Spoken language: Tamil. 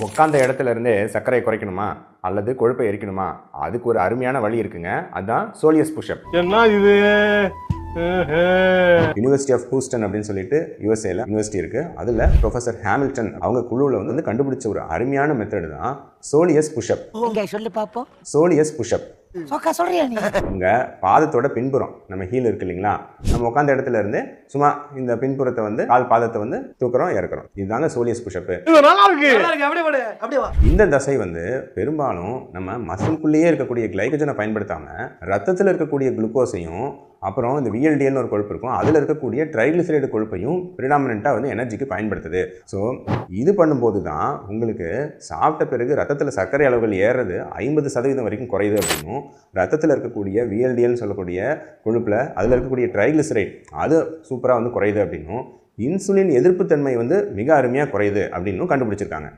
உட்காந்த இடத்துல இருந்தே சர்க்கரையை குறைக்கணுமா அல்லது கொழுப்பை எரிக்கணுமா, அதுக்கு ஒரு அருமையான வழி இருக்குங்க. அதுதான் சோலியஸ் புஷ்அப். என்ன இது? யுனிவர்சிட்டி ஆஃப் ஹூஸ்டன் அப்படின்னு சொல்லிட்டு யூஎஸ்ஏல யூனிவர்சிட்டி இருக்கு. அதுல ப்ரொஃபசர் ஹாமில்டன் அவங்க குழுவில் வந்து கண்டுபிடிச்ச ஒரு அருமையான மெத்தட் தான் சோலியஸ் புஷ்அப். சொல்லு பாப்போம். சோலியஸ் புஷ்அப் சொல்றியா நீ? உங்க பாதத்தோட பின்புறம் நம்ம ஹீல் இருக்கு இல்லைங்களா, நம்ம உட்காந்த இடத்துல இருந்து சும்மா இந்த பின்புறத்தை வந்து கால் பாதத்தை வந்து தூக்குறோம் இறக்குறோம். இதுதாங்க சோலியஸ் புஷ்அப். இந்த தசை வந்து பெரும்பாலும் நம்ம மசில்குள்ளேயே இருக்கக்கூடிய கிளைகஜனை பயன்படுத்தாம ரத்தத்தில் இருக்கக்கூடிய குளுக்கோஸையும் அப்புறம் இந்த விஎல்டிஎல்னு ஒரு கொழுப்பு இருக்கும், அதில் இருக்கக்கூடிய ட்ரைகிளிசரைடு கொழுப்பையும் ப்ரிடாமினெண்ட்டாக வந்து எனர்ஜிக்கு பயன்படுத்துது. ஸோ இது பண்ணும்போது தான் உங்களுக்கு சாப்பிட்ட பிறகு ரத்தத்தில் சர்க்கரை அளவுகள் ஏறுறது 50% வரைக்கும் குறையுது அப்படின்னும், ரத்தத்தில் இருக்கக்கூடிய விஎல்டிஎல்னு சொல்லக்கூடிய கொழுப்பில் அதில் இருக்கக்கூடிய ட்ரைகிளிசரைட் அது சூப்பராக வந்து குறையுது அப்படின்னும், இன்சுலின் எதிர்ப்புத்தன்மை வந்து மிக அருமையாக குறையுது அப்படின்னும் கண்டுபிடிச்சிருக்காங்க.